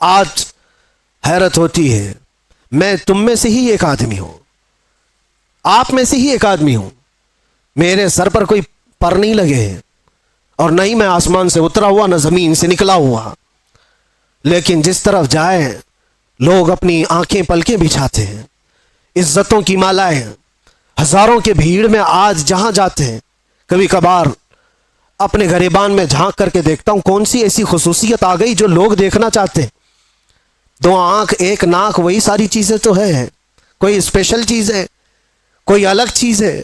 آج حیرت ہوتی ہے، میں تم میں سے ہی ایک آدمی ہوں، آپ میں سے ہی ایک آدمی ہوں، میرے سر پر کوئی پر نہیں لگے ہیں، اور نہ ہی میں آسمان سے اترا ہوا نہ زمین سے نکلا ہوا، لیکن جس طرف جائیں لوگ اپنی آنکھیں پلکیں بچھاتے ہیں، عزتوں کی مالائیں، ہزاروں کے بھیڑ میں آج جہاں جاتے ہیں، کبھی کبھار اپنے گریبان میں جھانک کر کے دیکھتا ہوں کون سی ایسی خصوصیت آ گئی جو لوگ دیکھنا چاہتے ہیں۔ 2 آنکھ 1 ناک، وہی ساری چیزیں تو ہے، کوئی اسپیشل چیز ہے، کوئی الگ چیز ہے،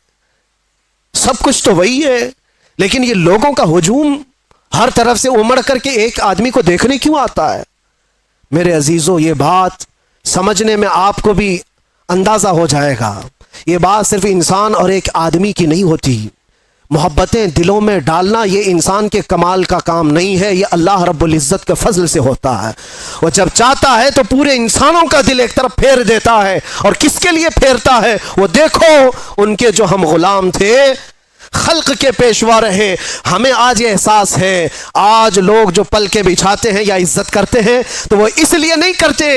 سب کچھ تو وہی ہے، لیکن یہ لوگوں کا ہجوم ہر طرف سے امڑ کر کے ایک آدمی کو دیکھنے کیوں آتا ہے؟ میرے عزیزوں، یہ بات سمجھنے میں آپ کو بھی اندازہ ہو جائے گا، یہ بات صرف انسان اور ایک آدمی کی نہیں ہوتی، محبتیں دلوں میں ڈالنا یہ انسان کے کمال کا کام نہیں ہے، یہ اللہ رب العزت کے فضل سے ہوتا ہے۔ وہ جب چاہتا ہے تو پورے انسانوں کا دل ایک طرف پھیر دیتا ہے، اور کس کے لیے پھیرتا ہے؟ وہ دیکھو ان کے جو ہم غلام تھے، خلق کے پیشوا رہے، ہمیں آج یہ احساس ہے، آج لوگ جو پل کے بچھاتے ہیں یا عزت کرتے ہیں تو وہ اس لیے نہیں کرتے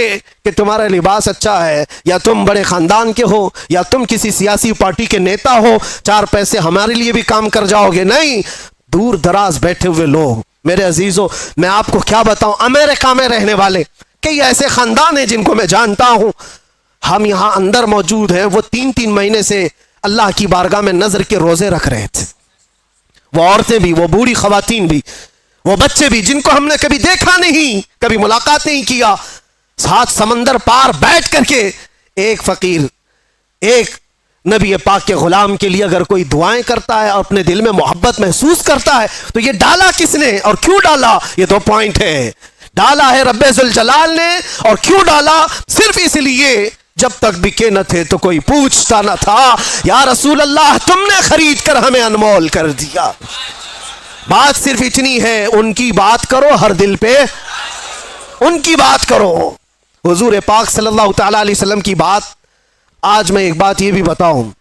کہ تمہارا لباس اچھا ہے، یا تم بڑے خاندان کے ہو، یا تم کسی سیاسی پارٹی کے نیتا ہو، 4 پیسے ہمارے لیے بھی کام کر جاؤ گے، نہیں، دور دراز بیٹھے ہوئے لوگ۔ میرے عزیزوں، میں آپ کو کیا بتاؤں، امریکہ میں رہنے والے کئی ایسے خاندان ہیں جن کو میں جانتا ہوں، ہم یہاں اندر موجود ہیں، وہ 3 مہینے سے اللہ کی بارگاہ میں نظر کے روزے رکھ رہے تھے، وہ عورتیں بھی، وہ بوڑھی خواتین بھی، وہ بچے بھی، جن کو ہم نے کبھی دیکھا نہیں، کبھی ملاقات نہیں کیا، 7 سمندر پار بیٹھ کر کے ایک فقیر، ایک نبی پاک کے غلام کے لیے اگر کوئی دعائیں کرتا ہے اور اپنے دل میں محبت محسوس کرتا ہے تو یہ ڈالا کس نے اور کیوں ڈالا؟ یہ 2 پوائنٹ ہے، ڈالا ہے رب ذوالجلال نے، اور کیوں ڈالا؟ صرف اس لیے جب تک بکے نہ تھے تو کوئی پوچھتا نہ تھا، یا رسول اللہ تم نے خرید کر ہمیں انمول کر دیا۔ بات صرف اتنی ہے، ان کی بات کرو، ہر دل پہ ان کی بات کرو۔ حضور پاک صلی اللہ تعالی علیہ وسلم کی بات، آج میں ایک بات یہ بھی بتاؤں،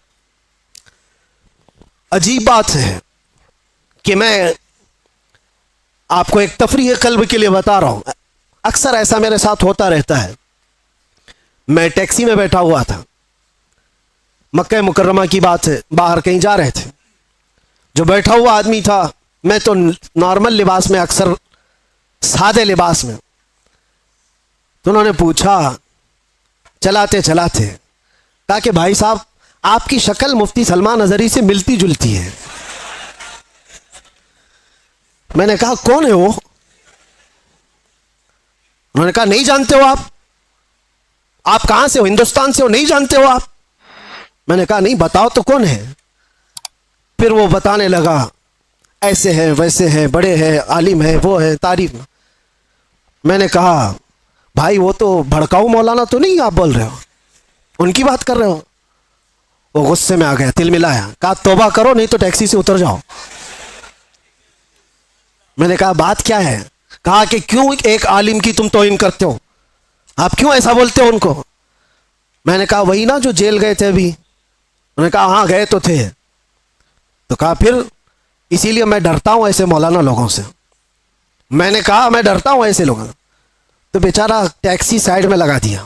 عجیب بات ہے کہ میں آپ کو ایک تفریح قلب کے لیے بتا رہا ہوں، اکثر ایسا میرے ساتھ ہوتا رہتا ہے۔ میں ٹیکسی میں بیٹھا ہوا تھا، مکہ مکرمہ کی بات ہے، باہر کہیں جا رہے تھے، جو بیٹھا ہوا آدمی تھا، میں تو نارمل لباس میں، اکثر سادے لباس میں، تو انہوں نے پوچھا چلاتے چلاتے، کہا کہ بھائی صاحب آپ کی شکل مفتی سلمان اظہری سے ملتی جلتی ہے۔ میں نے کہا کون ہے وہ؟ انہوں نے کہا نہیں جانتے ہو آپ کہاں سے ہو؟ ہندوستان سے ہو؟ نہیں جانتے ہو آپ؟ میں نے کہا نہیں، بتاؤ تو کون ہے؟ پھر وہ بتانے لگا، ایسے ہیں ویسے ہیں، بڑے ہیں، عالم ہیں، وہ ہیں، تعریف۔ میں نے کہا بھائی وہ تو بھڑکاؤ مولانا تو نہیں آپ بول رہے ہو، ان کی بات کر رہے ہو؟ وہ غصے میں آ گیا، تل ملایا، کہا توبہ کرو نہیں تو ٹیکسی سے اتر جاؤ۔ میں نے کہا بات کیا ہے؟ کہا کہ کیوں ایک عالم کی تم توہین کرتے ہو، آپ کیوں ایسا بولتے ہو ان کو؟ میں نے کہا وہی نا جو جیل گئے تھے ابھی۔ انہوں نے کہا ہاں گئے تو تھے۔ تو کہا پھر اسی لیے میں ڈرتا ہوں ایسے مولانا لوگوں سے۔ میں نے کہا میں ڈرتا ہوں ایسے لوگوں سے۔ تو بیچارہ ٹیکسی سائیڈ میں لگا دیا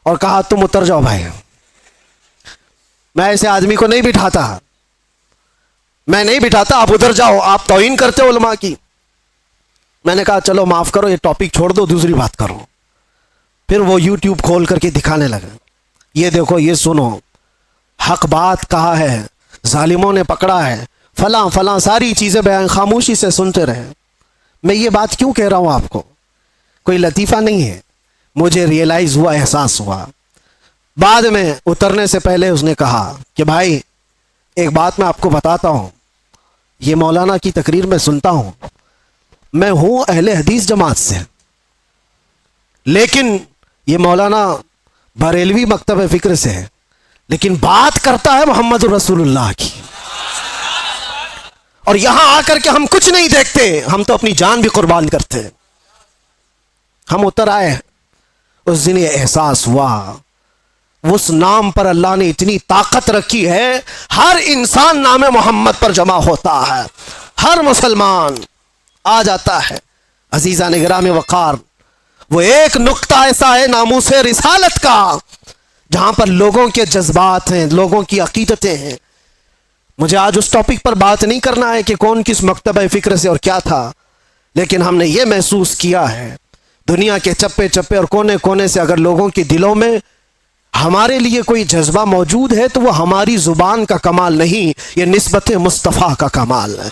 اور کہا تم اتر جاؤ بھائی، میں ایسے آدمی کو نہیں بٹھاتا، میں نہیں بٹھاتا، آپ ادھر جاؤ، آپ توہین کرتے ہو علماء کی۔ میں نے کہا چلو معاف کرو، یہ ٹاپک چھوڑ دو، دوسری بات کرو۔ پھر وہ یوٹیوب کھول کر کے دکھانے لگا، یہ دیکھو، یہ سنو، حق بات کہا ہے، ظالموں نے پکڑا ہے، فلاں فلاں ساری چیزیں بیان، خاموشی سے سنتے رہے۔ میں یہ بات کیوں کہہ رہا ہوں آپ کو؟ کوئی لطیفہ نہیں ہے، مجھے ریئلائز ہوا، احساس ہوا۔ بعد میں اترنے سے پہلے اس نے کہا کہ بھائی ایک بات میں آپ کو بتاتا ہوں، یہ مولانا کی تقریر میں سنتا ہوں، میں ہوں اہل حدیث جماعت سے، لیکن یہ مولانا بریلوی مکتب فکر سے ہے، لیکن بات کرتا ہے محمد رسول اللہ کی، اور یہاں آ کر کے ہم کچھ نہیں دیکھتے، ہم تو اپنی جان بھی قربان کرتے ہیں۔ ہم اتر آئے، اس دن یہ احساس ہوا، اس نام پر اللہ نے اتنی طاقت رکھی ہے، ہر انسان نام محمد پر جمع ہوتا ہے، ہر مسلمان آ جاتا ہے۔ عزیزان گرامی وقار، وہ ایک نقطہ ایسا ہے ناموس رسالت کا جہاں پر لوگوں کے جذبات ہیں، لوگوں کی عقیدتیں ہیں. مجھے آج اس ٹاپک پر بات نہیں کرنا ہے کہ کون کس مکتبہ فکر سے اور کیا تھا، لیکن ہم نے یہ محسوس کیا ہے دنیا کے چپے چپے اور کونے کونے سے اگر لوگوں کے دلوں میں ہمارے لیے کوئی جذبہ موجود ہے تو وہ ہماری زبان کا کمال نہیں، یہ نسبت مصطفیٰ کا کمال ہے.